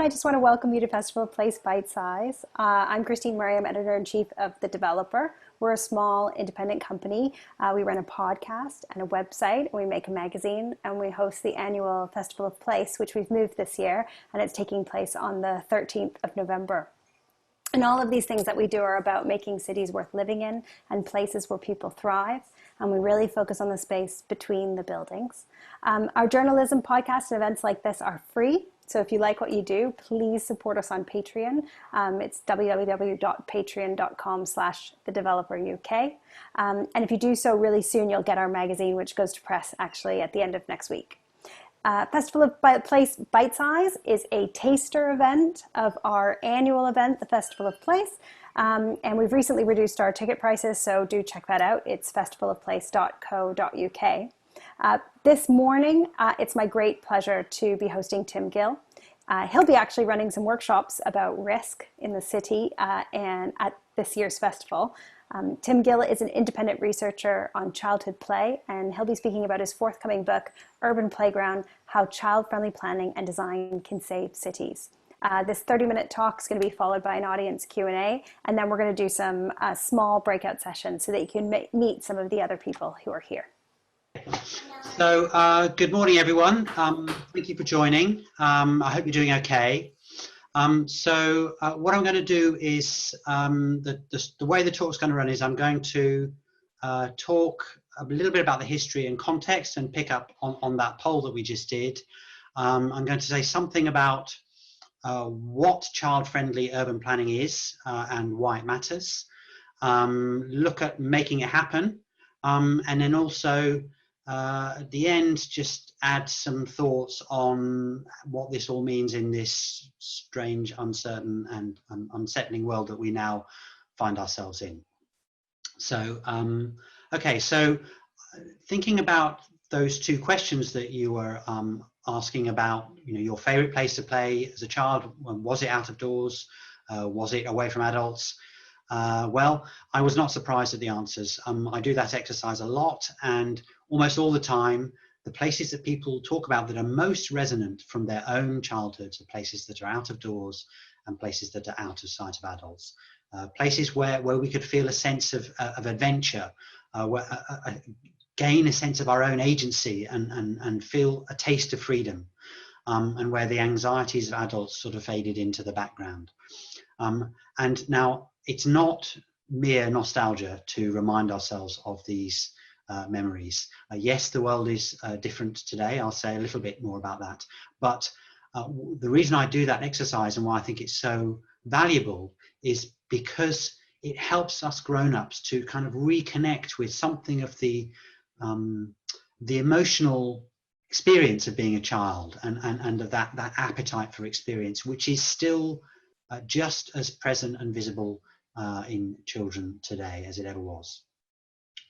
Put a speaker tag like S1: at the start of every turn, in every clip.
S1: I just want to welcome you to Festival of Place Bite Size. I'm Christine Murray, I'm editor-in-chief of The Developer. We're a small independent company. We run a podcast and a website, and we make a magazine, and we host the annual Festival of Place, which we've moved this year, and it's taking place on the 13th of November. And all of these things that we do are about making cities worth living in and places where people thrive. And we really focus on the space between the buildings. Our journalism podcasts and events like this are free. So if you like what you do, please support us on Patreon. It's www.patreon.com/thedeveloperuk. And if you do so really soon, you'll get our magazine, which goes to press actually at the end of next week. Festival of Place Bite Size is a taster event of our annual event, the Festival of Place. And we've recently reduced our ticket prices, so do check that out. It's festivalofplace.co.uk. This morning, it's my great pleasure to be hosting Tim Gill. He'll be actually running some workshops about risk in the city and at this year's festival. Tim Gill is an independent researcher on childhood play, and he'll be speaking about his forthcoming book, Urban Playground: How Child-Friendly Planning and Design Can Save Cities. This 30-minute talk is going to be followed by an audience Q&A, and then we're going to do some small breakout sessions so that you can meet some of the other people who are here.
S2: So, good morning, everyone. Thank you for joining. I hope you're doing okay. What I'm going to do is, the way the talk's going to run is I'm going to talk a little bit about the history and context and pick up on that poll that we just did. I'm going to say something about what child-friendly urban planning is and why it matters. Look at making it happen, and then also at the end just add some thoughts on what this all means in this strange, uncertain and unsettling world that we now find ourselves in. So okay, so thinking about those two questions that you were asking about, your favorite place to play as a child, was it out of doors, was it away from adults? Well, I was not surprised at the answers. I do that exercise a lot, and almost all the time the places that people talk about that are most resonant from their own childhoods are places that are out of doors and places that are out of sight of adults, places where we could feel a sense of adventure, gain a sense of our own agency and feel a taste of freedom, and where the anxieties of adults sort of faded into the background. And now it's not mere nostalgia to remind ourselves of these memories. Yes, the world is different today. I'll say a little bit more about that. But the reason I do that exercise and why I think it's so valuable is because it helps us grown-ups to kind of reconnect with something of the emotional experience of being a child and of that appetite for experience, which is still just as present and visible in children today as it ever was.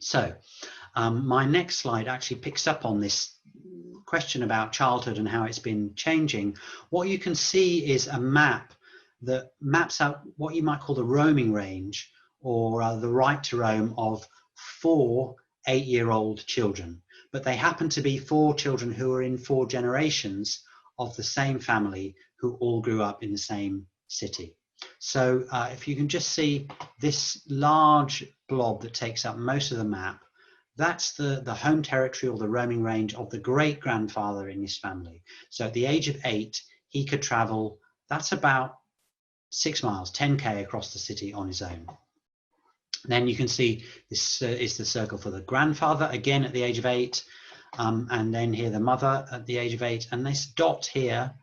S2: So my next slide actually picks up on this question about childhood and how it's been changing. What you can see is a map that maps out what you might call the roaming range, or the right to roam of 4 8-year-old children. But they happen to be 4 children who are in 4 generations of the same family who all grew up in the same city. So if you can just see this large blob that takes up most of the map, that's the home territory or the roaming range of the great-grandfather in this family. So at the age of 8, he could travel, that's about 6 miles, 10k across the city on his own. Then you can see this is the circle for the grandfather, again at the age of 8, and then here the mother at the age of 8, and this dot here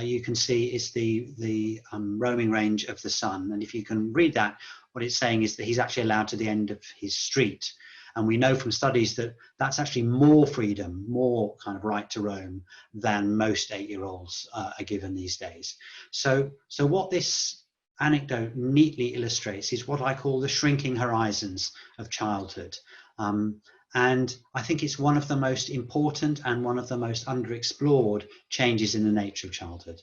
S2: you can see is the roaming range of the son. And if you can read that, what it's saying is that he's actually allowed to the end of his street. And we know from studies that that's actually more freedom, more kind of right to roam than most 8-year-olds are given these days. So what this anecdote neatly illustrates is what I call the shrinking horizons of childhood. And I think it's one of the most important and one of the most underexplored changes in the nature of childhood.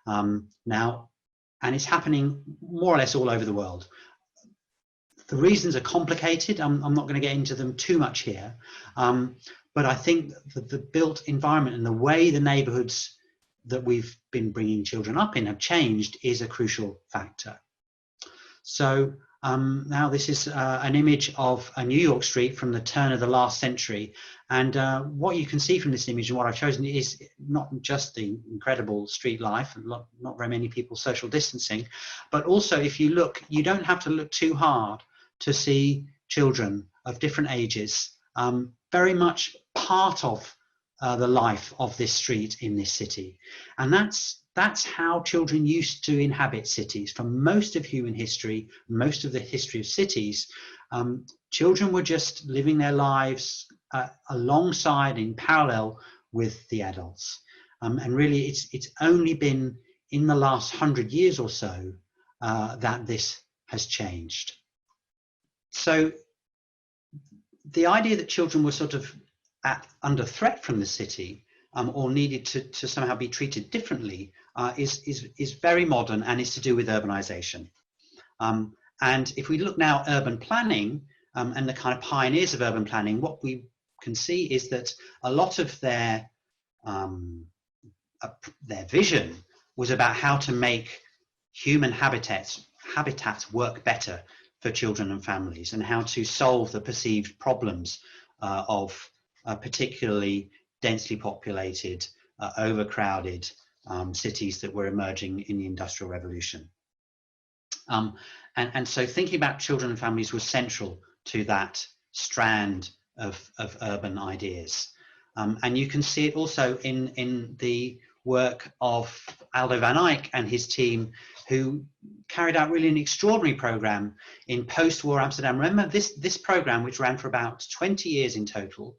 S2: Now, and it's happening more or less all over the world. The reasons are complicated. I'm not going to get into them too much here. But I think that the built environment and the way the neighborhoods that we've been bringing children up in have changed is a crucial factor. So now this is an image of a New York street from the turn of the last century. And what you can see from this image and what I've chosen is not just the incredible street life, and not very many people social distancing, but also if you look, you don't have to look too hard to see children of different ages, very much part of the life of this street in this city. And that's how children used to inhabit cities. For most of human history, most of the history of cities, children were just living their lives alongside, in parallel with the adults. And really, it's only been in the last 100 years or so that this has changed. So the idea that children were sort of under threat from the city or needed to somehow be treated differently is very modern, and is to do with urbanization. And if we look now at urban planning and the kind of pioneers of urban planning, what we can see is that a lot of their vision was about how to make human habitats work better for children and families, and how to solve the perceived problems of particularly densely populated, overcrowded cities that were emerging in the Industrial Revolution. And so thinking about children and families was central to that strand of urban ideas. And you can see it also in the work of Aldo van Eyck and his team, who carried out really an extraordinary program in post-war Amsterdam. Remember, this program, which ran for about 20 years in total,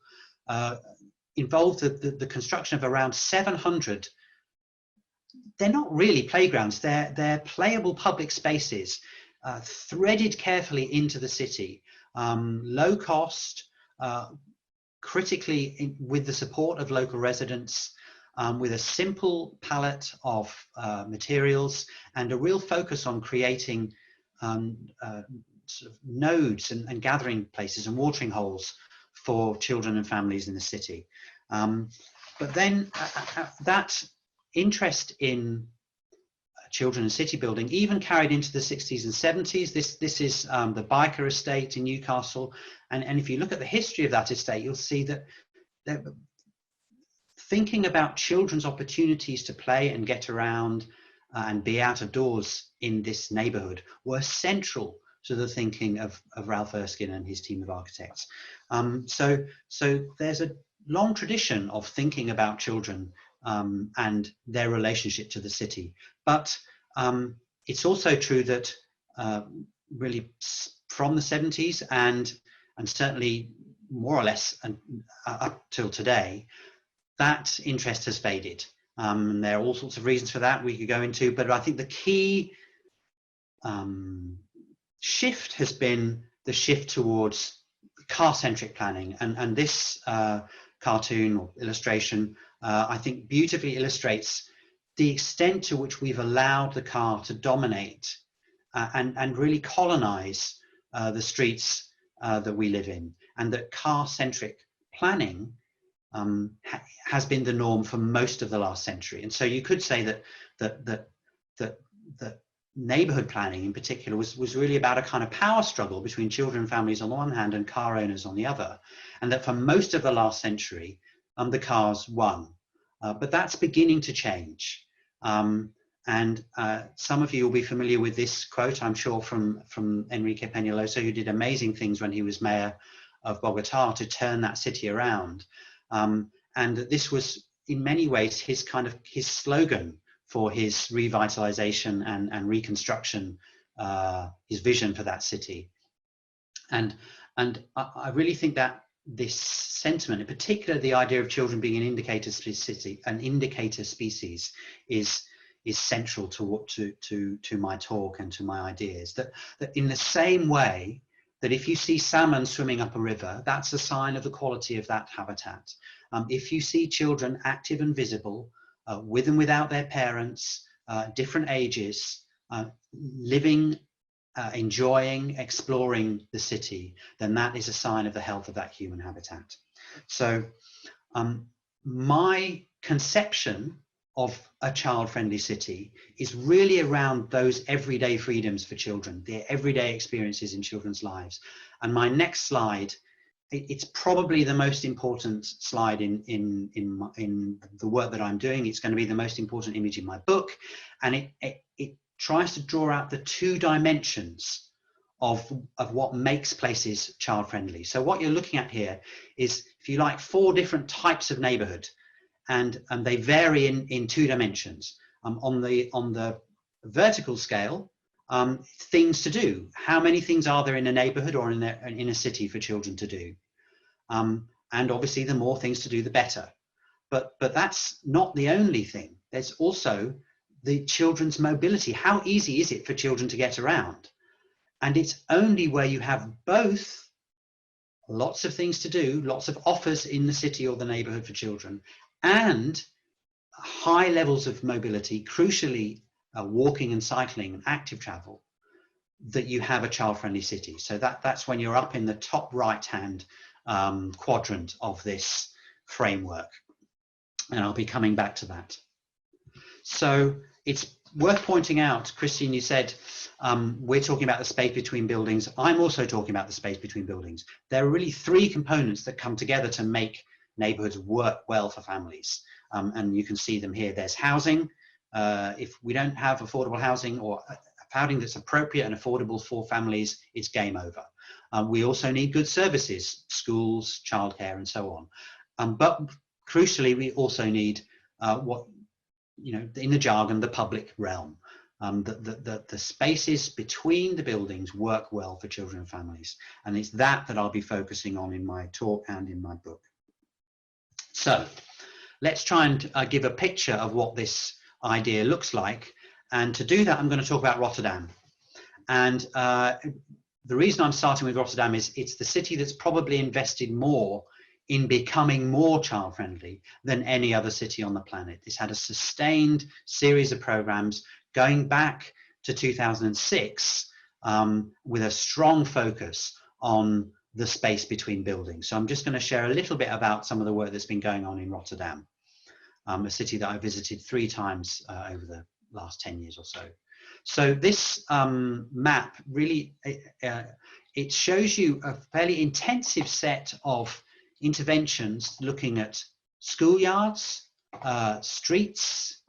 S2: involved the construction of around 700. They're not really playgrounds, they're playable public spaces, threaded carefully into the city, low cost, critically with the support of local residents, with a simple palette of materials and a real focus on creating sort of nodes and gathering places and watering holes for children and families in the city. But then that interest in children and city building even carried into the 60s and 70s. This is the Biker estate in Newcastle. And if you look at the history of that estate, you'll see that thinking about children's opportunities to play and get around and be out of doors in this neighborhood were central to the thinking of Ralph Erskine and his team of architects. So there's a long tradition of thinking about children and their relationship to the city. But it's also true that really from the 70s and certainly more or less up till today, that interest has faded. There are all sorts of reasons for that we could go into, but I think the key shift has been the shift towards car-centric planning. And this cartoon or illustration, I think beautifully illustrates the extent to which we've allowed the car to dominate and really colonize the streets that we live in, and that car-centric planning has been the norm for most of the last century. And so you could say that neighborhood planning in particular was really about a kind of power struggle between children and families on the one hand and car owners on the other, and that for most of the last century the cars won. But that's beginning to change. And some of you will be familiar with this quote, I'm sure, from Enrique Peñalosa, who did amazing things when he was mayor of Bogota to turn that city around. And this was in many ways his slogan for his revitalization and reconstruction, his vision for that city. And I really think that this sentiment, in particular the idea of children being an indicator species, is central to my talk and to my ideas. That in the same way that if you see salmon swimming up a river, that's a sign of the quality of that habitat. If you see children active and visible, with and without their parents, different ages, living, enjoying, exploring the city, then that is a sign of the health of that human habitat. So my conception of a child-friendly city is really around those everyday freedoms for children, the everyday experiences in children's lives. And my next slide, it's probably the most important slide in the work that I'm doing. It's going to be the most important image in my book, and it tries to draw out the two dimensions of what makes places child-friendly. So what you're looking at here is, if you like, 4 different types of neighborhood, and they vary in 2 dimensions. On the vertical scale, things to do. How many things are there in a neighborhood or in a city for children to do? And obviously, the more things to do, the better. But that's not the only thing. There's also the children's mobility. How easy is it for children to get around? And it's only where you have both lots of things to do, lots of offers in the city or the neighborhood for children, and high levels of mobility, crucially walking and cycling and active travel, that you have a child-friendly city. So that's when you're up in the top right-hand quadrant of this framework. And I'll be coming back to that. So it's worth pointing out, Christine, you said we're talking about the space between buildings. I'm also talking about the space between buildings. There are really 3 components that come together to make neighborhoods work well for families. And you can see them here. There's housing. If we don't have affordable housing, or housing that's appropriate and affordable for families, it's game over. We also need good services, schools, childcare, and so on. But crucially, we also need what, in the jargon, the public realm. The spaces between the buildings work well for children and families. And it's that I'll be focusing on in my talk and in my book. So let's try and give a picture of what this idea looks like. And to do that, I'm going to talk about Rotterdam. And the reason I'm starting with Rotterdam is it's the city that's probably invested more in becoming more child-friendly than any other city on the planet. It's had a sustained series of programs going back to 2006 with a strong focus on the space between buildings. So I'm just going to share a little bit about some of the work that's been going on in Rotterdam, a city that I visited 3 times over the last 10 years or so. So this map really, it shows you a fairly intensive set of interventions looking at schoolyards, streets,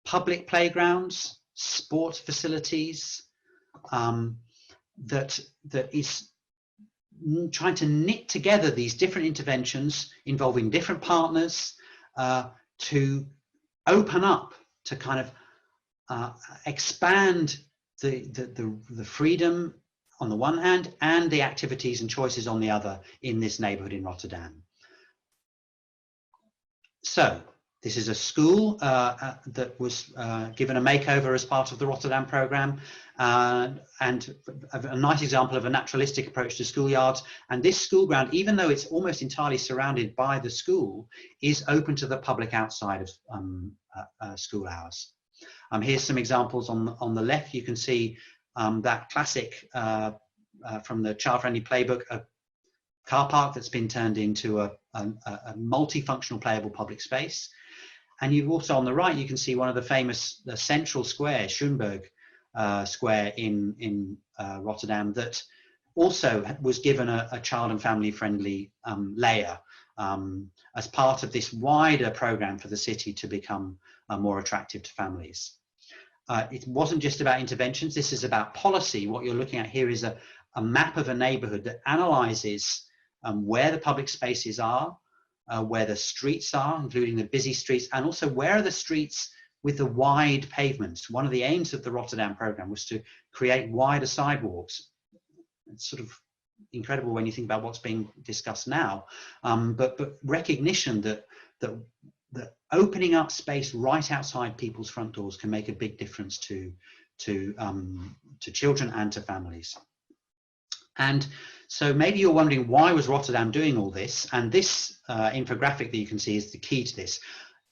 S2: public playgrounds, sports facilities, that is trying to knit together these different interventions involving different partners to open up, to kind of expand the freedom on the one hand and the activities and choices on the other in this neighborhood in Rotterdam. So this is a school that was given a makeover as part of the Rotterdam program, and a nice example of a naturalistic approach to schoolyards. And this school ground, even though it's almost entirely surrounded by the school, is open to the public outside of school hours. Here's some examples on the left. You can see that classic from the child-friendly playbook, a car park that's been turned into a multifunctional playable public space. And you've also, on the right, you can see one of the famous central square, Schoenberg Square in Rotterdam, that also was given a child and family friendly layer as part of this wider program for the city to become more attractive to families. It wasn't just about interventions. This is about policy. What you're looking at here is a map of a neighborhood that analyzes where the public spaces are, where the streets are, including the busy streets, and also where are the streets with the wide pavements. One of the aims of the Rotterdam program was to create wider sidewalks. It's sort of incredible when you think about what's being discussed now, but recognition that opening up space right outside people's front doors can make a big difference to children and to families. And so maybe you're wondering, why was Rotterdam doing all this? And this infographic that you can see is the key to this.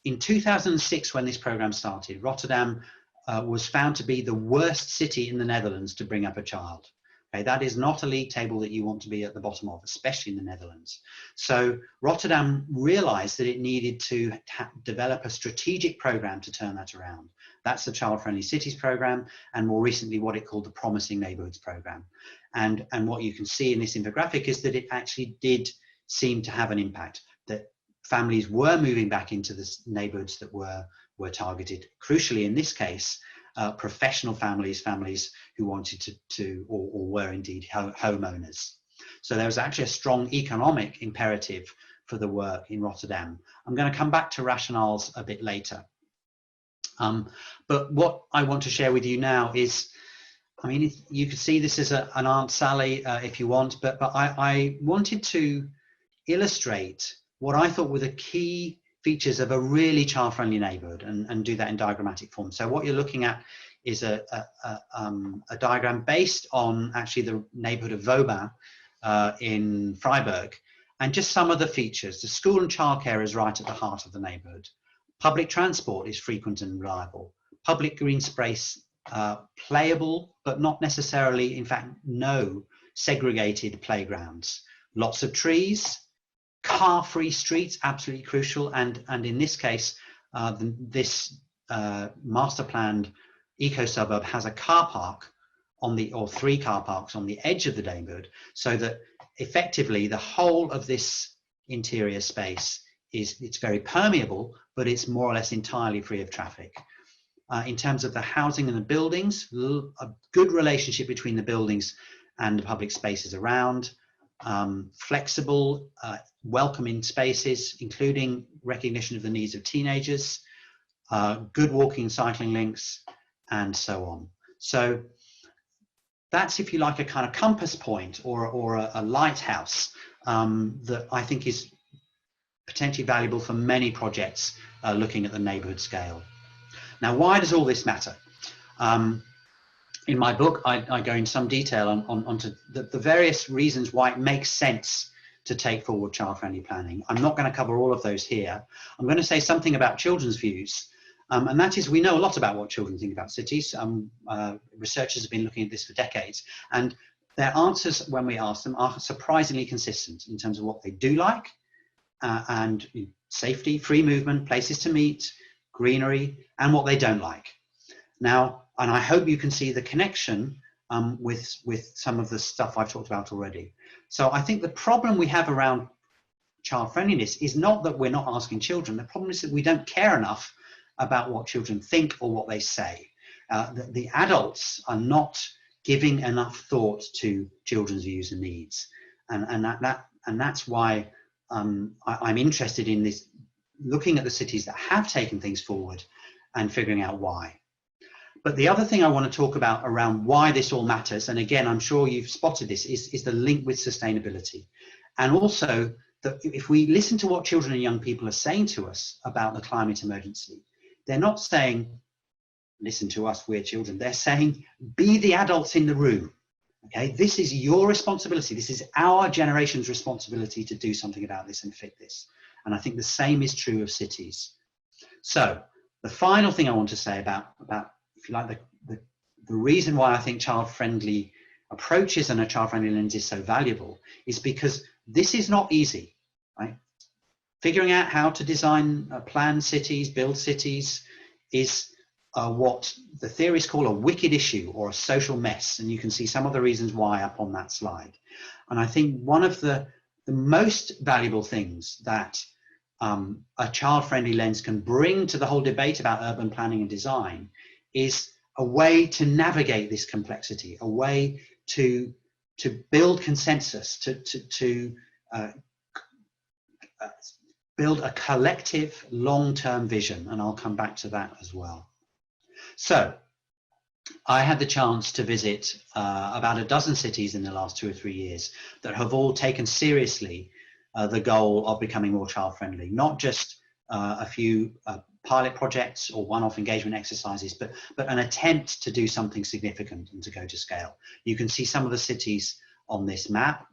S2: In 2006, when this program started, Rotterdam was found to be the worst city in the Netherlands to bring up a child. Okay, that is not a league table that you want to be at the bottom of, especially in the Netherlands. So Rotterdam realized that it needed to develop a strategic program to turn that around. That's the Child Friendly Cities program, and more recently what it called the Promising Neighborhoods program. And what you can see in this infographic is that it actually did seem to have an impact, that families were moving back into the neighborhoods that were targeted. Crucially, in this case, professional families who wanted to or were indeed homeowners. So there was actually a strong economic imperative for the work in Rotterdam. I'm going to come back to rationales a bit later. But what I want to share with you now is, I mean, you could see this as an Aunt Sally if you want, but I wanted to illustrate what I thought were the key features of a really child-friendly neighborhood and do that in diagrammatic form. So what you're looking at is a diagram based on actually the neighborhood of Vauban in Freiburg, and just some of the features. The school and childcare is right at the heart of the neighborhood. Public transport is frequent and reliable. Public green space, playable, but not necessarily, in fact, no segregated playgrounds. Lots of trees, car-free streets, absolutely crucial. And in this case, this master planned eco suburb has a car park or 3 car parks on the edge of the neighborhood, so that effectively the whole of this interior space it's very permeable, but it's more or less entirely free of traffic. In terms of the housing and the buildings, a good relationship between the buildings and the public spaces around, flexible, welcoming spaces, including recognition of the needs of teenagers, good walking and cycling links, and so on. So that's, if you like, a kind of compass point or a lighthouse that I think is potentially valuable for many projects looking at the neighborhood scale. Now, why does all this matter? In my book, I go in some detail onto the various reasons why it makes sense to take forward child-friendly planning. I'm not going to cover all of those here. I'm going to say something about children's views, and that is, we know a lot about what children think about cities. Researchers have been looking at this for decades, and their answers when we ask them are surprisingly consistent in terms of what they do like, and safety, free movement, places to meet, greenery, and what they don't like. Now, and I hope you can see the connection with some of the stuff I've talked about already. So I think the problem we have around child friendliness is not that we're not asking children. The problem is that we don't care enough about what children think or what they say. The adults are not giving enough thought to children's views and needs, and that's why I'm interested in this, looking at the cities that have taken things forward and figuring out why. But the other thing I want to talk about around why this all matters, and again, I'm sure you've spotted this, is the link with sustainability. And also that if we listen to what children and young people are saying to us about the climate emergency, they're not saying, listen to us, we're children. They're saying, be the adults in the room. Okay, this is your responsibility. This is our generation's responsibility to do something about this and fit this. And I think the same is true of cities. So the final thing I want to say about if you like, the reason why I think child-friendly approaches and a child-friendly lens is so valuable is because this is not easy, right? Figuring out how to design, plan cities, build cities is what the theorists call a wicked issue or a social mess. And you can see some of the reasons why up on that slide. And I think one of the most valuable things that a child-friendly lens can bring to the whole debate about urban planning and design is a way to navigate this complexity, a way to build consensus, to build a collective long-term vision. And I'll come back to that as well. So I had the chance to visit about a dozen cities in the last 2 or 3 years that have all taken seriously the goal of becoming more child-friendly, not just a few pilot projects or one-off engagement exercises, but an attempt to do something significant and to go to scale. You can see some of the cities on this map.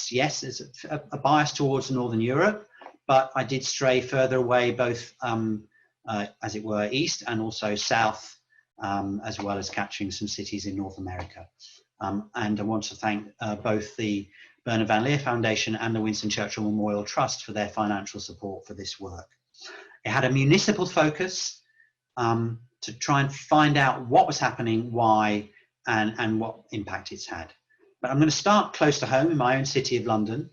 S2: Yes, there's a bias towards Northern Europe, but I did stray further away, both as it were east and also south, as well as capturing some cities in North America. And I want to thank both the Bernard Van Leer Foundation and the Winston Churchill Memorial Trust for their financial support for this work. It had a municipal focus to try and find out what was happening, why, and what impact it's had. But I'm going to start close to home in my own city of London.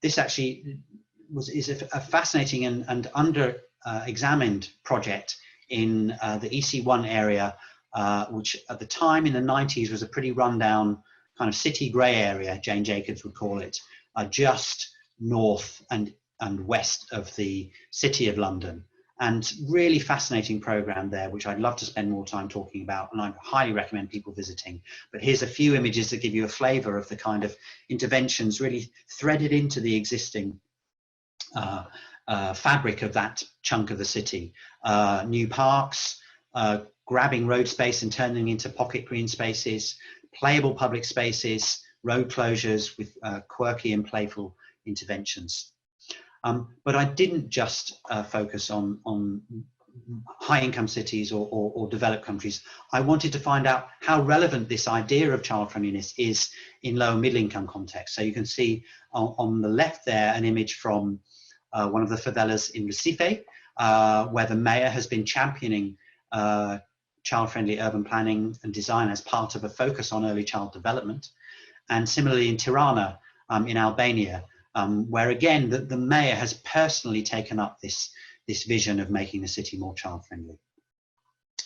S2: This actually is a fascinating and under-examined project in the EC1 area, which at the time in the 90s was a pretty rundown kind of city grey area, Jane Jacobs would call it, just north and west of the city of London. And really fascinating program there, which I'd love to spend more time talking about, and I highly recommend people visiting. But here's a few images that give you a flavour of the kind of interventions really threaded into the existing fabric of that chunk of the city. New parks, grabbing road space and turning into pocket green spaces, playable public spaces, road closures with quirky and playful interventions. But I didn't just focus on high-income cities or developed countries. I wanted to find out how relevant this idea of child-friendliness is in low and middle-income contexts. So you can see on the left there an image from one of the favelas in Recife, where the mayor has been championing child-friendly urban planning and design as part of a focus on early child development. And similarly in Tirana, in Albania, where again the mayor has personally taken up this vision of making the city more child-friendly.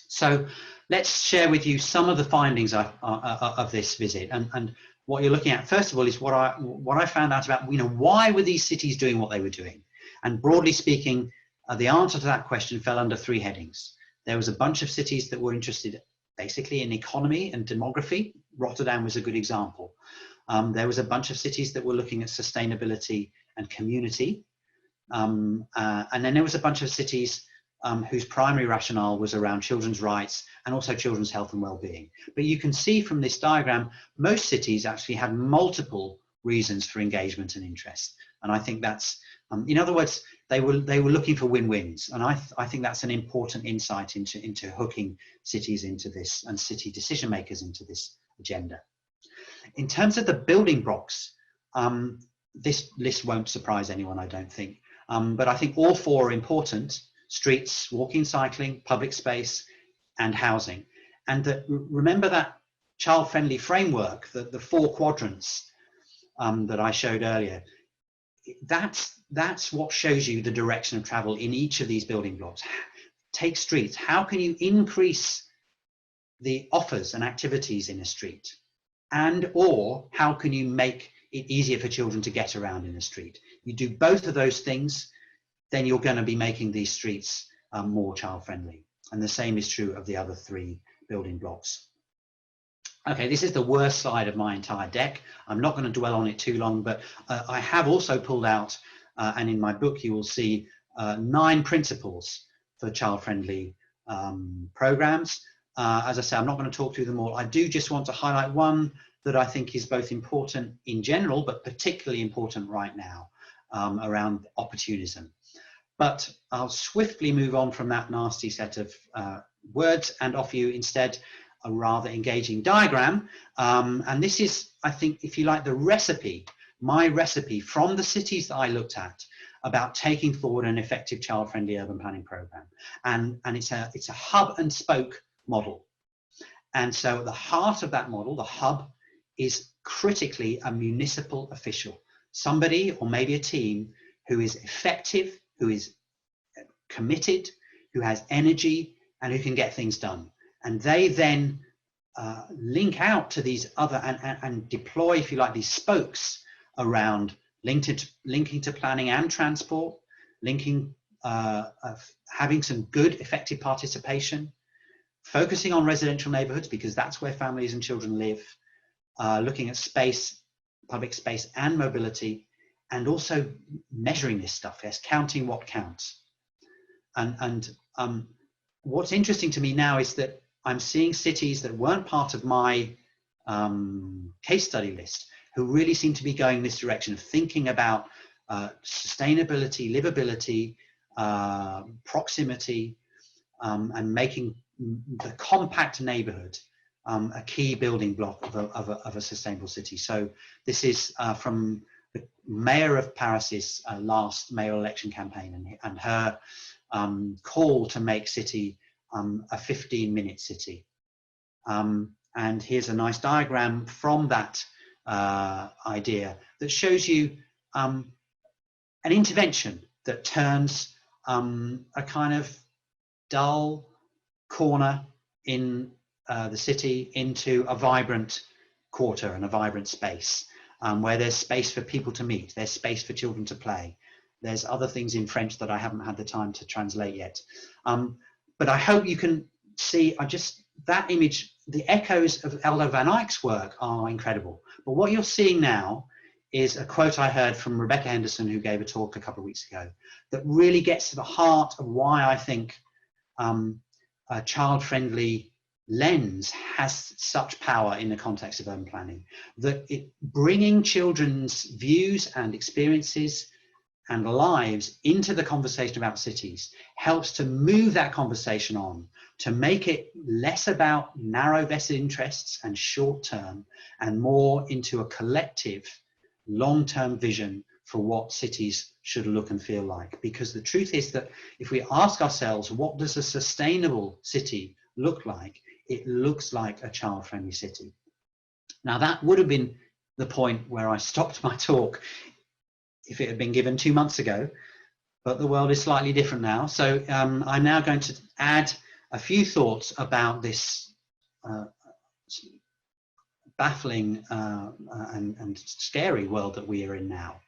S2: So let's share with you some of the findings of this visit. And what you're looking at, first of all, is what I found out about, why were these cities doing what they were doing? And broadly speaking, the answer to that question fell under three headings. There was a bunch of cities that were interested basically in economy and demography. Rotterdam was a good example. There was a bunch of cities that were looking at sustainability and community. And then there was a bunch of cities whose primary rationale was around children's rights and also children's health and well-being. But you can see from this diagram, most cities actually had multiple reasons for engagement and interest. And I think that's, in other words, they were looking for win-wins. And I think that's an important insight into hooking cities into this and city decision makers into this agenda. In terms of the building blocks, this list won't surprise anyone, I don't think. But I think all four are important: streets, walking, cycling, public space, and housing. And remember that child-friendly framework, the four quadrants that I showed earlier. That's what shows you the direction of travel in each of these building blocks. Take streets. How can you increase the offers and activities in a street? Or how can you make it easier for children to get around in the street? You do both of those things, then you're going to be making these streets more child-friendly. And the same is true of the other three building blocks. Okay, this is the worst slide of my entire deck. I'm not going to dwell on it too long, but I have also pulled out, and in my book you will see 9 principles for child-friendly programs. As I say, I'm not going to talk through them all. I do just want to highlight one that I think is both important in general, but particularly important right now, around opportunism. But I'll swiftly move on from that nasty set of words and offer you instead a rather engaging diagram. And this is, I think, if you like, the recipe, my recipe from the cities that I looked at about taking forward an effective child-friendly urban planning program. And it's a hub and spoke model. And so at the heart of that model, the hub, is critically a municipal official, somebody or maybe a team who is effective, who is committed, who has energy, and who can get things done. And they then link out to these other and deploy, if you like, these spokes around linking to planning and transport, linking having some good effective participation, focusing on residential neighborhoods because that's where families and children live, looking at space, public space and mobility, and also measuring this stuff, yes, counting what counts. And what's interesting to me now is that I'm seeing cities that weren't part of my case study list who really seem to be going this direction of thinking about sustainability, livability, proximity, and making the compact neighborhood a key building block of a sustainable city. So this is from the mayor of Paris's last mayoral election campaign, and her call to make city a 15-minute city. And here's a nice diagram from that idea that shows you an intervention that turns a kind of dull corner in the city into a vibrant quarter and a vibrant space, where there's space for people to meet, there's space for children to play. There's other things in French that I haven't had the time to translate yet. But I hope you can see, that image, the echoes of Eldo van Eyck's work are incredible. But what you're seeing now is a quote I heard from Rebecca Henderson, who gave a talk a couple of weeks ago, that really gets to the heart of why I think a child-friendly lens has such power in the context of urban planning. That bringing children's views and experiences and lives into the conversation about cities helps to move that conversation on, to make it less about narrow vested interests and short term, and more into a collective long-term vision for what cities should look and feel like. Because the truth is that if we ask ourselves, what does a sustainable city look like? It looks like a child-friendly city. Now, that would have been the point where I stopped my talk if it had been given 2 months ago, but the world is slightly different now. So I'm now going to add a few thoughts about this baffling and scary world that we are in now.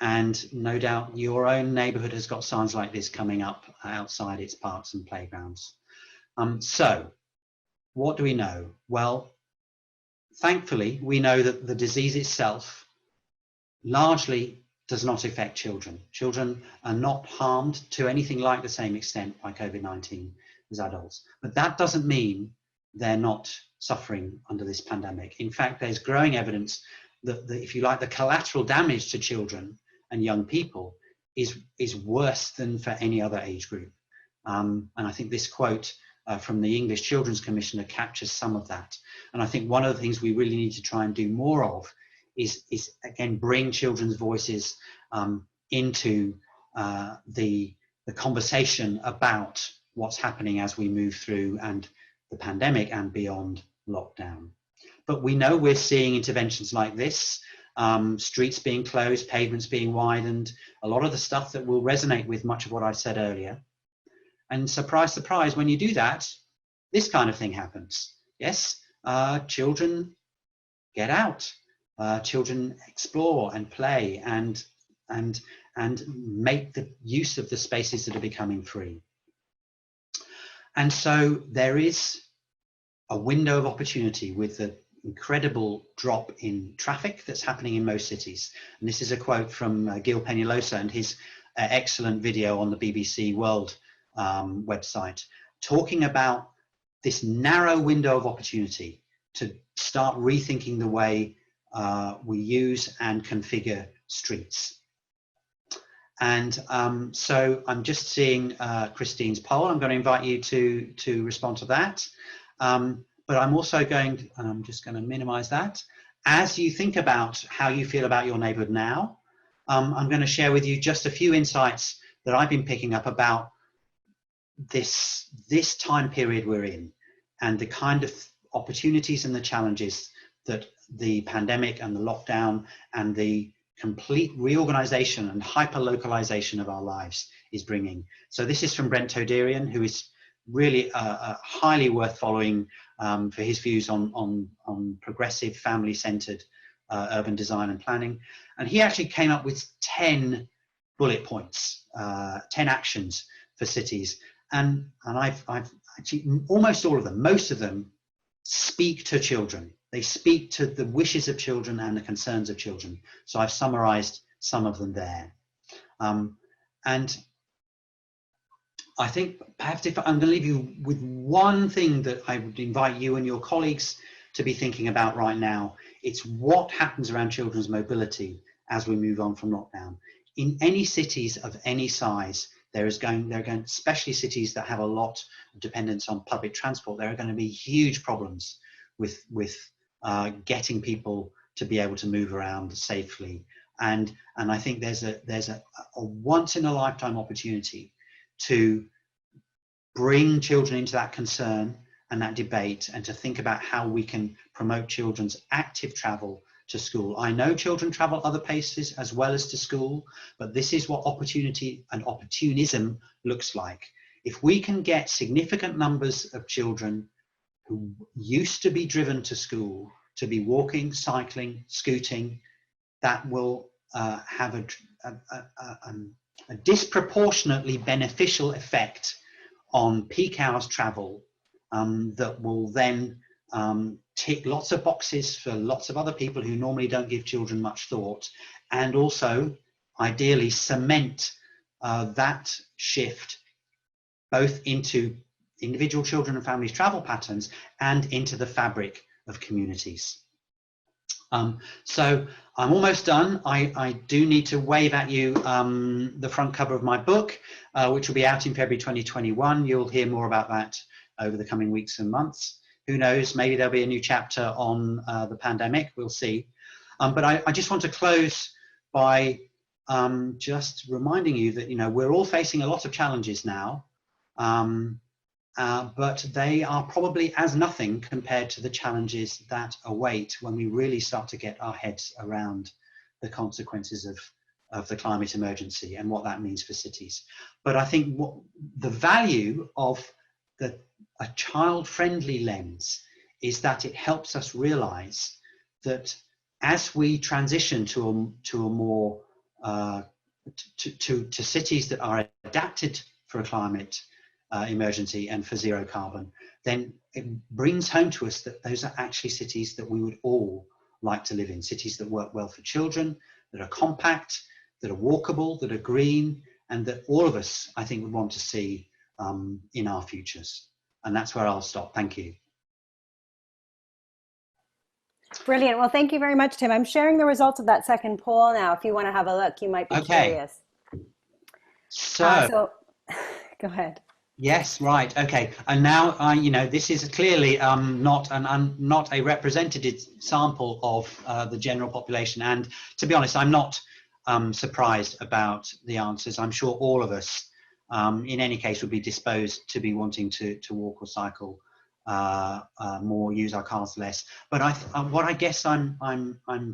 S2: And no doubt your own neighborhood has got signs like this coming up outside its parks and playgrounds. So what do we know? Well, thankfully, we know that the disease itself largely does not affect children. Children are not harmed to anything like the same extent by COVID-19 as adults. But that doesn't mean they're not suffering under this pandemic. In fact, there's growing evidence that if you like, the collateral damage to children and young people is worse than for any other age group. And I think this quote from the English Children's Commissioner captures some of that. And I think one of the things we really need to try and do more of is again, bring children's voices into the conversation about what's happening as we move through and the pandemic and beyond lockdown. But we know we're seeing interventions like this, streets being closed, pavements being widened, a lot of the stuff that will resonate with much of what I said earlier. And surprise, surprise, when you do that, this kind of thing happens. Yes, children get out. Children explore and play and make the use of the spaces that are becoming free. And so there is a window of opportunity with the incredible drop in traffic that's happening in most cities. And this is a quote from Gill and his excellent video on the BBC World website, talking about this narrow window of opportunity to start rethinking the way we use and configure streets. And so I'm just seeing Christine's poll. I'm going to invite you to respond to that. But I'm also going, and I'm just going to minimize that. As you think about how you feel about your neighborhood now, I'm going to share with you just a few insights that I've been picking up about this time period we're in and the kind of opportunities and the challenges that the pandemic and the lockdown and the complete reorganization and hyper-localization of our lives is bringing. So this is from Brent Toderian, who is really highly worth following for his views on progressive, family-centered urban design and planning. And he actually came up with 10 bullet points, 10 actions for cities. And I've actually, almost all of them, most of them speak to children. They speak to the wishes of children and the concerns of children. So I've summarized some of them there. And I think perhaps if I'm going to leave you with one thing that I would invite you and your colleagues to be thinking about right now, it's what happens around children's mobility as we move on from lockdown. In any cities of any size, especially cities that have a lot of dependence on public transport, there are going to be huge problems with getting people to be able to move around safely. And I think there's a once in a lifetime opportunity to bring children into that concern and that debate, and to think about how we can promote children's active travel to school. I know children travel other places as well as to school, but this is what opportunity and opportunism looks like. If we can get significant numbers of children who used to be driven to school to be walking, cycling, scooting, that will have a disproportionately beneficial effect on peak hours travel, that will then tick lots of boxes for lots of other people who normally don't give children much thought, and also ideally cement that shift both into individual children and families' travel patterns and into the fabric of communities. So I'm almost done. I do need to wave at you the front cover of my book, which will be out in February 2021. You'll hear more about that over the coming weeks and months. Who knows, maybe there'll be a new chapter on the pandemic, we'll see. But I just want to close by just reminding you that, you know, we're all facing a lot of challenges now. But they are probably as nothing compared to the challenges that await when we really start to get our heads around the consequences of the climate emergency and what that means for cities. But I think what the value of a child-friendly lens is that it helps us realize that as we transition to a more to cities that are adapted for a climate emergency and for zero carbon, then it brings home to us that those are actually cities that we would all like to live in, cities that work well for children, that are compact, that are walkable, that are green, and that all of us, I think, would want to see in our futures. And that's where I'll stop. Thank you.
S1: Brilliant. Well, thank you very much, Tim. I'm sharing the results of that second poll now. If you want to have a look, you might be curious. So go ahead.
S2: Yes, right. Okay. And now, you know, this is clearly not a representative sample of the general population. And to be honest, I'm not surprised about the answers. I'm sure all of us, in any case, would be disposed to be wanting to walk or cycle more, use our cars less. But what I guess I'm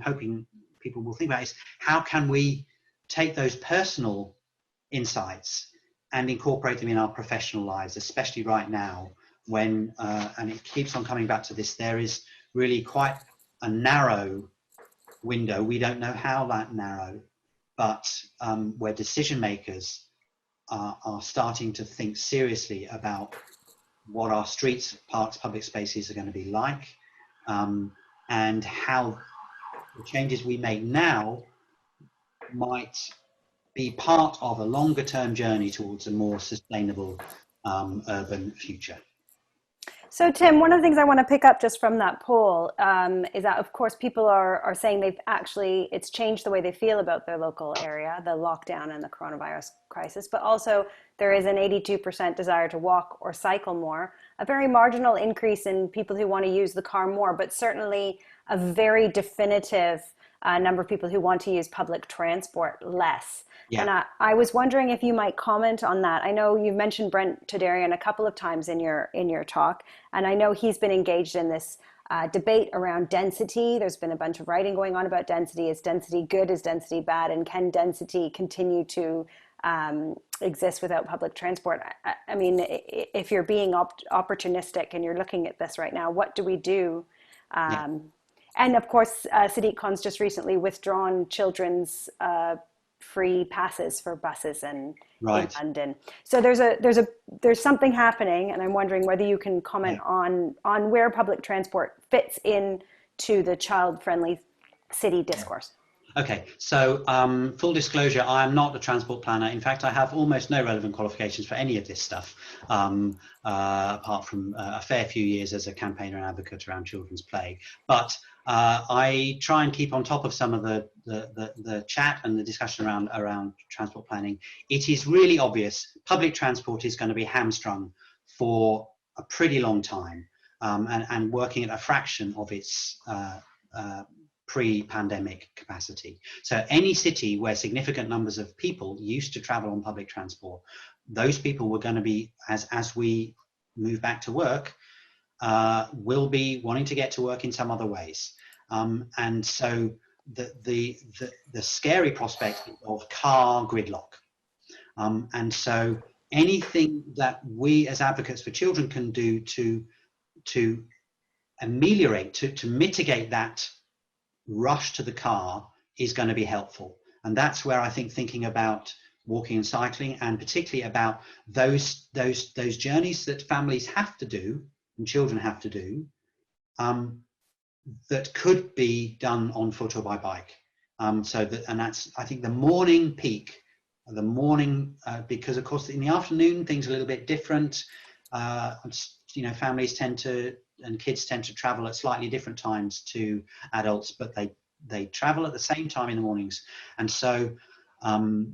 S2: hoping people will think about is, how can we take those personal insights and incorporate them in our professional lives, especially right now when, and it keeps on coming back to this, there is really quite a narrow window. We don't know how that narrow, but where decision makers are starting to think seriously about what our streets, parks, public spaces are going to be like, and how the changes we make now might be part of a longer term journey towards a more sustainable urban future.
S1: So Tim, one of the things I want to pick up just from that poll is that, of course, people are saying it's changed the way they feel about their local area, the lockdown and the coronavirus crisis, but also there is an 82% desire to walk or cycle more, a very marginal increase in people who want to use the car more, but certainly a very definitive number of people who want to use public transport less. Yeah. And I was wondering if you might comment on that. I know you've mentioned Brent Todarian a couple of times in your talk, and I know he's been engaged in this debate around density. There's been a bunch of writing going on about density. Is density good? Is density bad? And can density continue to exist without public transport? I mean, if you're being opportunistic and you're looking at this right now, what do we do? And of course, Sadiq Khan's just recently withdrawn children's free passes for buses in London. So there's something happening, and I'm wondering whether you can comment on where public transport fits into the child-friendly city discourse.
S2: Okay, so full disclosure, I am not a transport planner. In fact, I have almost no relevant qualifications for any of this stuff, apart from a fair few years as a campaigner and advocate around children's play. But I try and keep on top of some of the chat and the discussion around transport planning. It is really obvious public transport is going to be hamstrung for a pretty long time, and working at a fraction of its pre-pandemic capacity. So any city where significant numbers of people used to travel on public transport, those people were going to be, as we move back to work, will be wanting to get to work in some other ways. And so the scary prospect of car gridlock. And so anything that we as advocates for children can do to ameliorate, to mitigate that rush to the car is going to be helpful. And that's where I think thinking about walking and cycling, and particularly about those journeys that families have to do and children have to do, that could be done on foot or by bike. So that, and that's, I think, the morning peak, the morning, because of course in the afternoon things are a little bit different. You know, families tend to, and kids tend to travel at slightly different times to adults, but they travel at the same time in the mornings. And so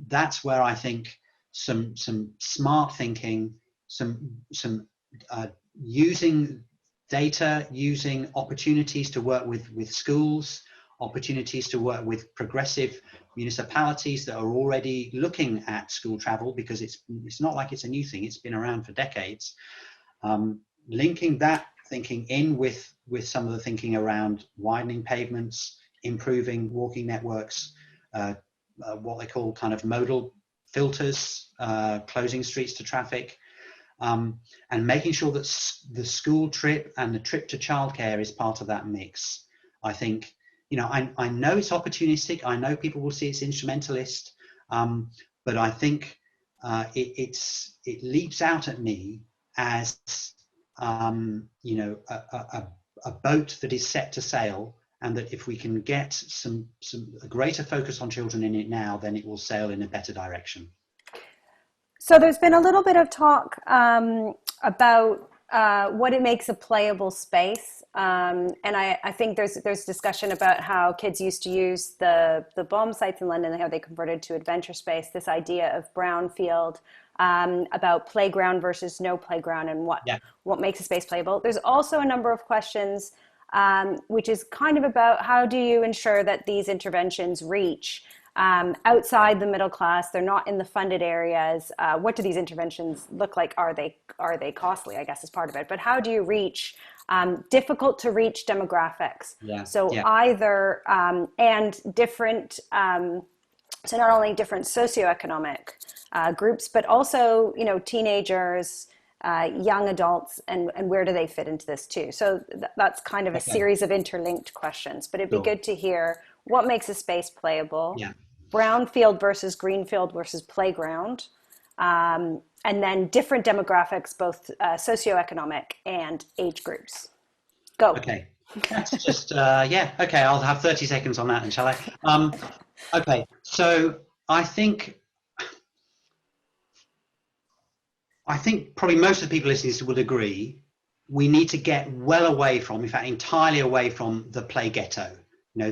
S2: that's where I think some smart thinking, some using data, using opportunities to work with schools, opportunities to work with progressive municipalities that are already looking at school travel, because it's not like it's a new thing, it's been around for decades. Linking that thinking in with some of the thinking around widening pavements, improving walking networks, what they call kind of modal filters, closing streets to traffic, and making sure that the school trip and the trip to childcare is part of that mix. I think, you know, I know it's opportunistic, I know people will see it's instrumentalist, but I think it leaps out at me as you know, a boat that is set to sail, and that if we can get a greater focus on children in it now, then it will sail in a better direction.
S1: So there's been a little bit of talk about what it makes a playable space, and I think there's discussion about how kids used to use the bomb sites in London and how they converted to adventure space. This idea of brownfield, about playground versus no playground, and what makes a space playable. There's also a number of questions, which is kind of about how do you ensure that these interventions reach outside the middle class? They're not in the funded areas. What do these interventions look like? Are they costly, I guess, is part of it. But how do you reach difficult to reach demographics? Either and different, so not only different socioeconomic groups, but also, you know, teenagers, young adults, and where do they fit into this too? So that's kind of a series of interlinked questions, but it'd be good to hear what makes a space playable, brownfield versus greenfield versus playground, and then different demographics, both socioeconomic and age groups. Go.
S2: Okay, that's just, okay, I'll have 30 seconds on that, and shall I? Okay, so I think probably most of the people listening to this would agree, we need to get well away from, in fact, entirely away from the play ghetto. You know,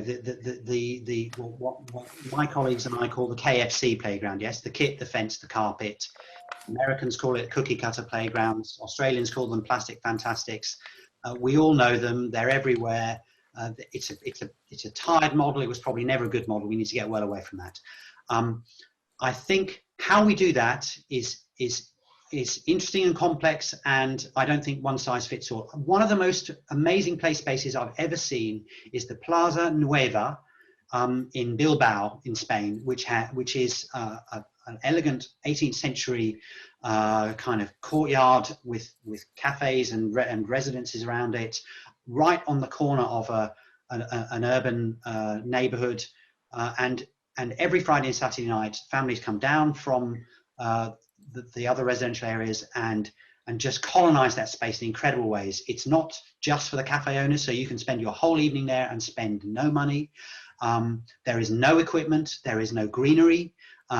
S2: what my colleagues and I call the KFC playground. Yes, the kit, the fence, the carpet. Americans call it cookie cutter playgrounds. Australians call them plastic fantastics. We all know them. They're everywhere. It's a tired model. It was probably never a good model. We need to get well away from that. I think how we do that is interesting and complex, and I don't think one size fits all. One of the most amazing play spaces I've ever seen is the Plaza Nueva in Bilbao in Spain, which is an elegant 18th century kind of courtyard with cafes and residences around it, right on the corner of an urban neighborhood, and every Friday and Saturday night families come down from the other residential areas and just colonize that space in incredible ways. It's not just for the cafe owners, so you can spend your whole evening there and spend no money. There is no equipment, there is no greenery, there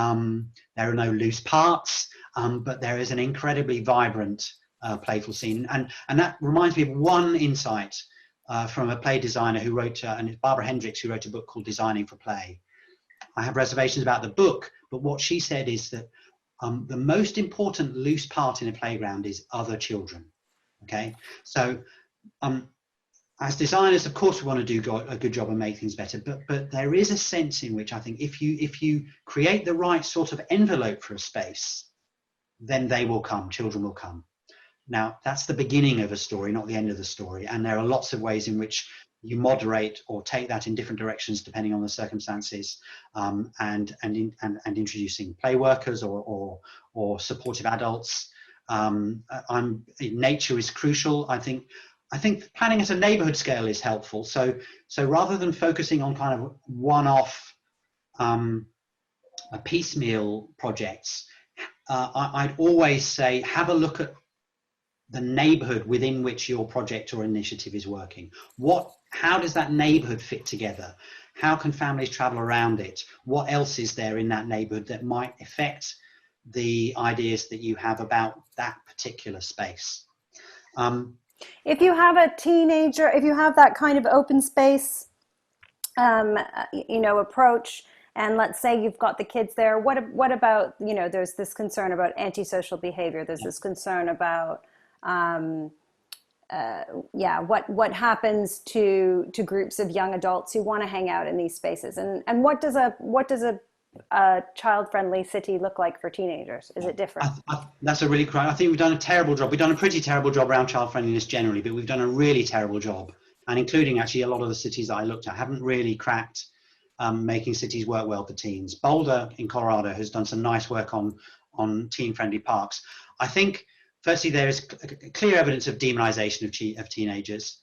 S2: are no loose parts, but there is an incredibly vibrant, playful scene. And that reminds me of one insight from a play designer who wrote, and it's Barbara Hendricks, who wrote a book called Designing for Play. I have reservations about the book, but what she said is that the most important loose part in a playground is other children. Okay, so as designers, of course, we want to do a good job and make things better, but there is a sense in which I think if you create the right sort of envelope for a space, then they will come, children will come. Now, that's the beginning of a story, not the end of the story, and there are lots of ways in which you moderate or take that in different directions depending on the circumstances, and introducing play workers or supportive adults. Nature is crucial. I think planning at a neighborhood scale is helpful. So rather than focusing on kind of one-off piecemeal projects, I'd always say have a look at the neighborhood within which your project or initiative is working. How does that neighborhood fit together? How can families travel around it? What else is there in that neighborhood that might affect the ideas that you have about that particular space?
S1: If you have a teenager, if you have that kind of open space, approach, and let's say you've got the kids there, what about, there's this concern about antisocial behavior. There's this concern about, what happens to groups of young adults who want to hang out in these spaces, and what does a child-friendly city look like for teenagers? Is it different?
S2: That's a really I think we've done a terrible job. We've done a pretty terrible job around child friendliness generally, but we've done a really terrible job, and including actually a lot of the cities that I looked at haven't really cracked making cities work well for teens. Boulder in Colorado has done some nice work on teen-friendly parks. I think firstly there is clear evidence of demonization of teenagers.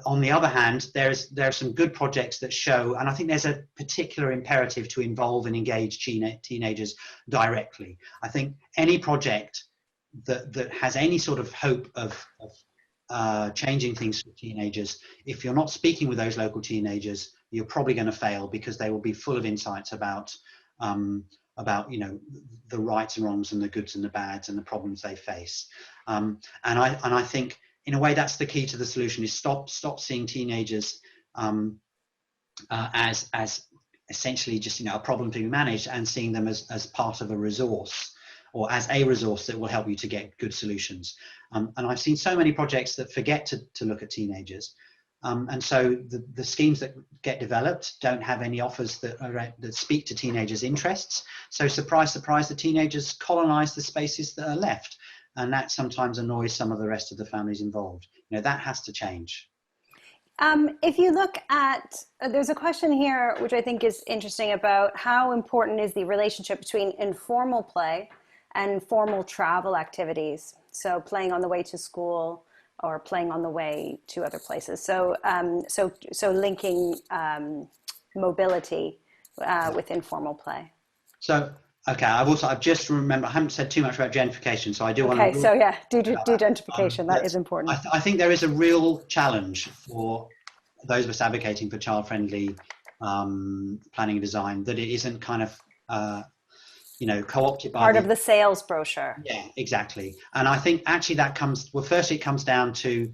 S2: On the other hand, there are some good projects that show, and I think there's a particular imperative to involve and engage teenagers directly. I think any project that has any sort of hope of changing things for teenagers, if you're not speaking with those local teenagers, you're probably going to fail, because they will be full of insights about the rights and wrongs and the goods and the bads and the problems they face. And I think, in a way, that's the key to the solution: is stop seeing teenagers as essentially just a problem to be managed, and seeing them as part of a resource, or as a resource that will help you to get good solutions. And I've seen so many projects that forget to look at teenagers, and so the schemes that get developed don't have any offers that speak to teenagers' interests. So surprise, surprise, the teenagers colonize the spaces that are left. And that sometimes annoys some of the rest of the families involved. That has to change.
S1: If you look at, there's a question here which I think is interesting about how important is the relationship between informal play and formal travel activities. So playing on the way to school or playing on the way to other places. So linking mobility with informal play.
S2: So. Okay, I've just remembered, I haven't said too much about gentrification, so I do want to...
S1: Okay, so yeah, do gentrification, that is important.
S2: I think there is a real challenge for those of us advocating for child-friendly planning and design, that it isn't kind of, co-opted by...
S1: Part of the sales brochure.
S2: Yeah, exactly. And I think actually that comes, well, firstly, it comes down to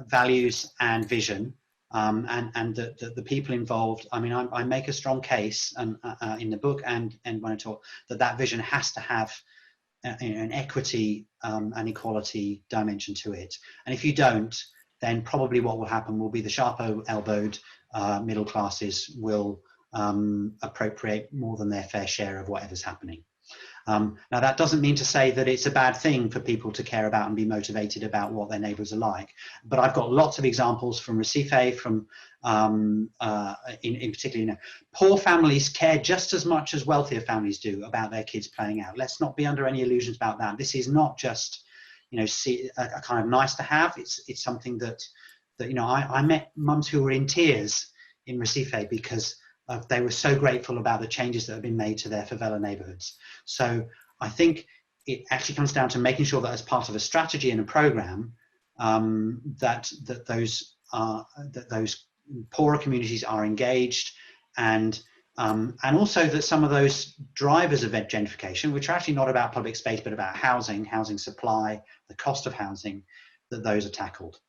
S2: values and vision. And the people involved. I mean, I make a strong case in the book and when I talk that vision has to have an equity and equality dimension to it. And if you don't, then probably what will happen will be the sharp-elbowed middle classes will appropriate more than their fair share of whatever's happening. Now, that doesn't mean to say that it's a bad thing for people to care about and be motivated about what their neighbours are like. But I've got lots of examples from Recife, from in particular, poor families care just as much as wealthier families do about their kids playing out. Let's not be under any illusions about that. This is not just, a kind of nice to have. It's something that I met mums who were in tears in Recife because they were so grateful about the changes that have been made to their favela neighborhoods. So I think it actually comes down to making sure that as part of a strategy and a program, that those poorer communities are engaged, and also that some of those drivers of gentrification, which are actually not about public space but about housing supply, the cost of housing, that those are tackled.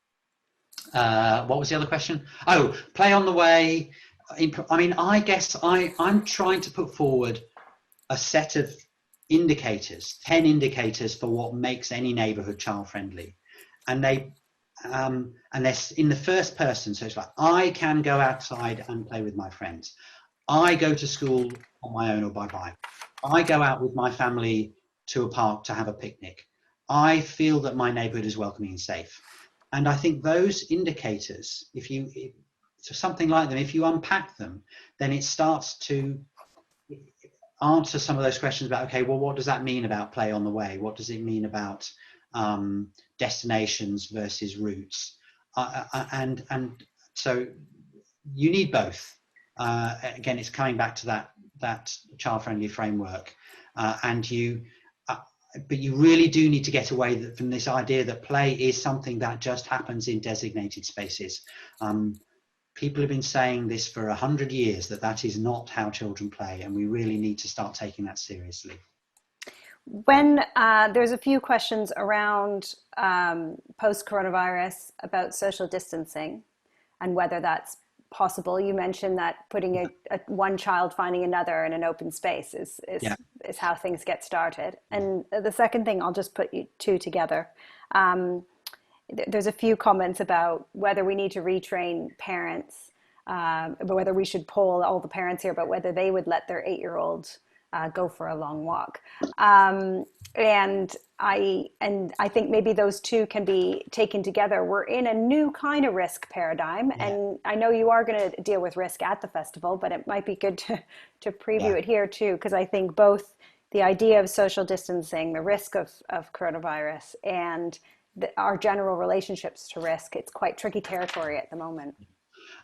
S2: What was the other question? Oh, play on the way. I mean, I guess I'm trying to put forward a set of indicators, 10 indicators for what makes any neighborhood child friendly. And they're in the first person. So it's like, I can go outside and play with my friends. I go to school on my own or by bike. I go out with my family to a park to have a picnic. I feel that my neighborhood is welcoming and safe. And I think those indicators, so something like them, if you unpack them, then it starts to answer some of those questions about, okay, well, what does that mean about play on the way? What does it mean about destinations versus routes? And so you need both. Again, it's coming back to that child-friendly framework, but you really do need to get away from this idea that play is something that just happens in designated spaces. People have been saying this for 100 years, that is not how children play, and we really need to start taking that seriously.
S1: When there's a few questions around post-coronavirus about social distancing and whether that's possible. You mentioned that putting one child finding another in an open space is how things get started. And the second thing, I'll just put you two together. There's a few comments about whether we need to retrain parents, whether we should poll all the parents here about whether they would let their 8-year-old go for a long walk. And I think maybe those two can be taken together. We're in a new kind of risk paradigm, and I know you are going to deal with risk at the festival, but it might be good to preview it here too, because I think both the idea of social distancing, the risk of coronavirus, and our general relationships to risk, it's quite tricky territory at the moment.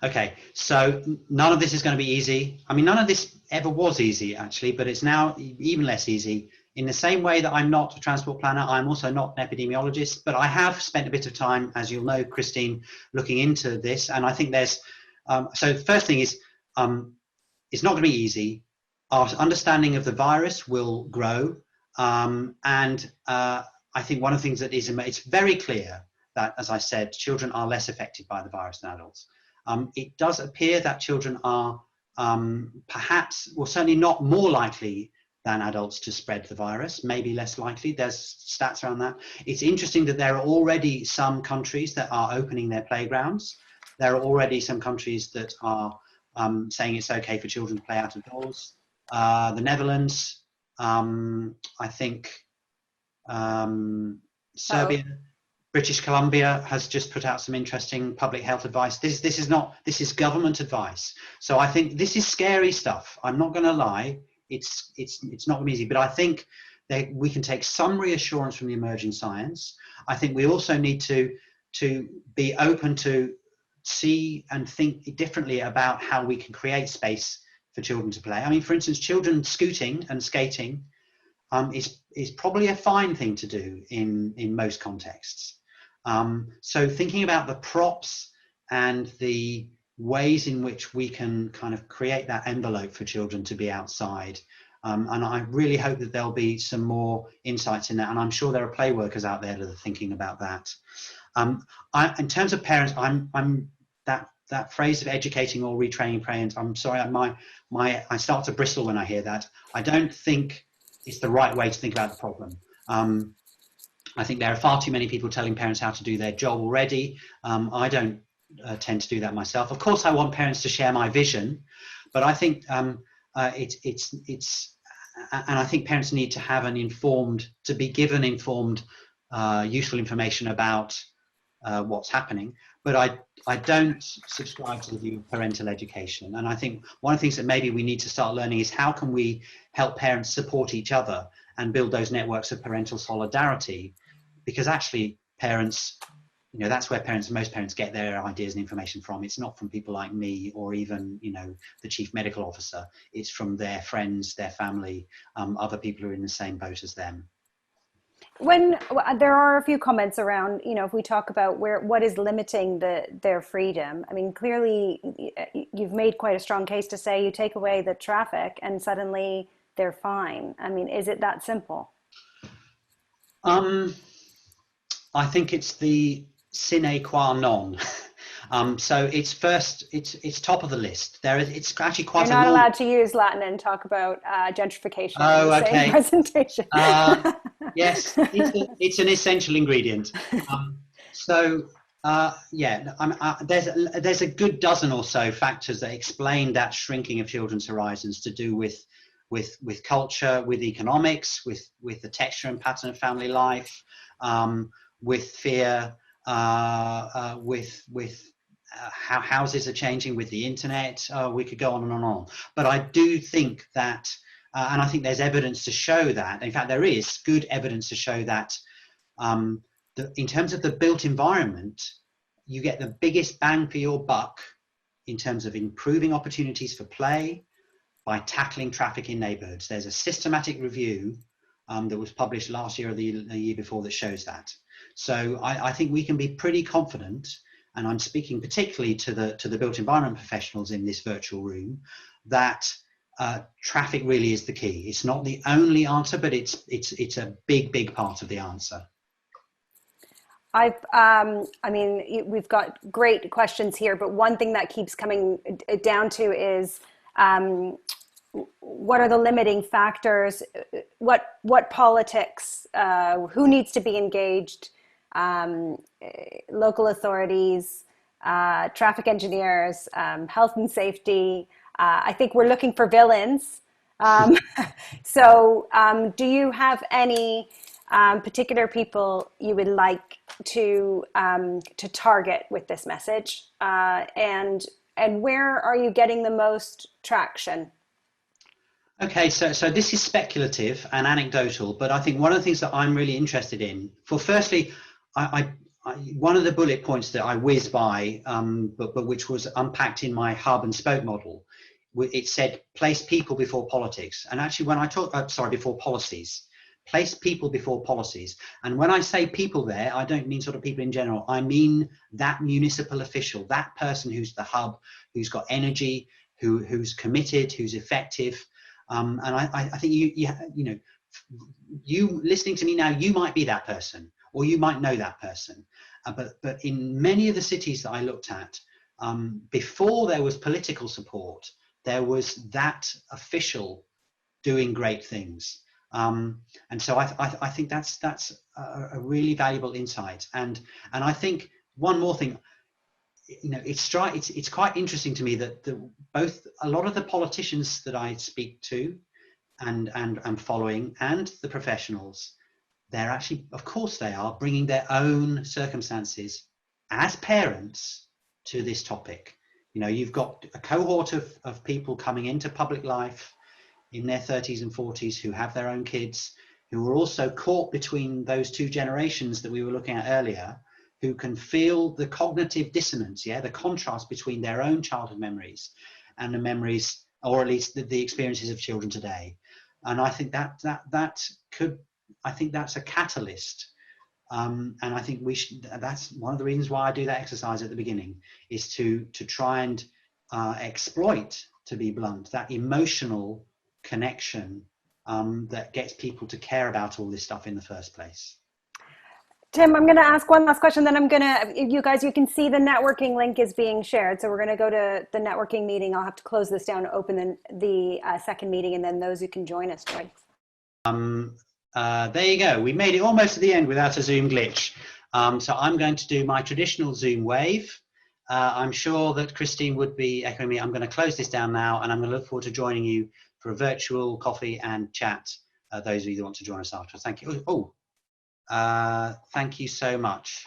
S2: Okay, so none of this is going to be easy. I mean, none of this ever was easy, actually, but it's now even less easy. In the same way that I'm not a transport planner, I'm also not an epidemiologist, but I have spent a bit of time, as you'll know, Christine, looking into this. And I think there's, so the first thing is, it's not going to be easy. Our understanding of the virus will grow. I think one of the things that is, it's very clear that, as I said, children are less affected by the virus than adults. It does appear that children are perhaps, well, certainly not more likely than adults to spread the virus, maybe less likely. There's stats around that. It's interesting that there are already some countries that are opening their playgrounds. There are already some countries that are saying it's okay for children to play out of doors. The Netherlands, I think Serbia, British Columbia has just put out some interesting public health advice. This is government advice. So I think this is scary stuff. I'm not going to lie. It's not going to be easy, but I think that we can take some reassurance from the emerging science. I think we also need to be open to see and think differently about how we can create space for children to play. I mean, for instance, children scooting and skating is probably a fine thing to do in most contexts. So thinking about the props and the ways in which we can kind of create that envelope for children to be outside. And I really hope that there'll be some more insights in that. And I'm sure there are play workers out there that are thinking about that. In terms of parents, I'm that phrase of educating or retraining parents, I'm sorry, I start to bristle when I hear that. I don't think it's the right way to think about the problem. I think there are far too many people telling parents how to do their job already. I don't tend to do that myself. Of course, I want parents to share my vision, but I think and I think parents need to have be given informed, useful information about what's happening. But I don't subscribe to the view of parental education. And I think one of the things that maybe we need to start learning is how can we help parents support each other and build those networks of parental solidarity, because actually parents, that's where most parents get their ideas and information from. It's not from people like me or even, the chief medical officer. It's from their friends, their family, other people who are in the same boat as them.
S1: When there are a few comments around, if we talk about what is limiting their freedom. I mean, clearly, you've made quite a strong case to say you take away the traffic and suddenly they're fine. I mean, is it that simple?
S2: Um, I think it's the sine qua non. So it's top of the list. It's actually
S1: You're
S2: quite a
S1: not
S2: normal.
S1: allowed to use Latin and talk about gentrification in the
S2: Oh,
S1: same
S2: okay.
S1: presentation.
S2: Yes, it's an essential ingredient. Um, so yeah, there's a good dozen or so factors that explain that shrinking of children's horizons to do with culture, with economics, with the texture and pattern of family life, with fear, with how houses are changing with the internet. We could go on and on. But I do think that. And I think there's evidence to show that. In fact, there is good evidence to show that in terms of the built environment, you get the biggest bang for your buck in terms of improving opportunities for play by tackling traffic in neighborhoods. There's a systematic review that was published last year or the year before that shows that. So I think we can be pretty confident, and I'm speaking particularly to the built environment professionals in this virtual room, that traffic really is the key. It's not the only answer, but it's a big part of the answer.
S1: I mean, we've got great questions here, but one thing that keeps coming down to is what are the limiting factors? What politics? Who needs to be engaged? Um, Local authorities, traffic engineers, health and safety. I think we're looking for villains. Um, do you have any particular people you would like to target with this message, and where are you getting the most traction?
S2: Okay, so this is speculative and anecdotal, but I think one of the things that I'm really interested in, for firstly, one of the bullet points that I whizzed by, but which was unpacked in my hub and spoke model, it said place people before politics. And actually, when I talk, before policies, place people before policies. And when I say people there, I don't mean sort of people in general. I mean that municipal official, that person who's the hub, who's got energy, who's committed, who's effective. And I think you listening to me now, you might be that person, or you might know that person. But in many of the cities that I looked at, before there was political support, there was that official doing great things. And so I think that's a really valuable insight. And I think one more thing, it's quite interesting to me that both a lot of the politicians that I speak to and I'm following, and the professionals, they're actually, of course they are, bringing their own circumstances as parents to this topic. You've got a cohort of people coming into public life in their 30s and 40s who have their own kids, who are also caught between those two generations that we were looking at earlier, who can feel the cognitive dissonance, the contrast between their own childhood memories and the memories, or at least the experiences of children today. And I think that's a catalyst. And I think that's one of the reasons why I do that exercise at the beginning, is to try and exploit, to be blunt, that emotional connection that gets people to care about all this stuff in the first place.
S1: Tim, I'm going to ask one last question, then you guys, you can see the networking link is being shared. So we're going to go to the networking meeting. I'll have to close this down to open the second meeting, and then those who can join us, join.
S2: There you go. We made it almost to the end without a Zoom glitch. So I'm going to do my traditional Zoom wave. I'm sure that Christine would be echoing me. I'm going to close this down now, and I'm going to look forward to joining you for a virtual coffee and chat. Those of you that want to join us after. Thank you. Thank you so much.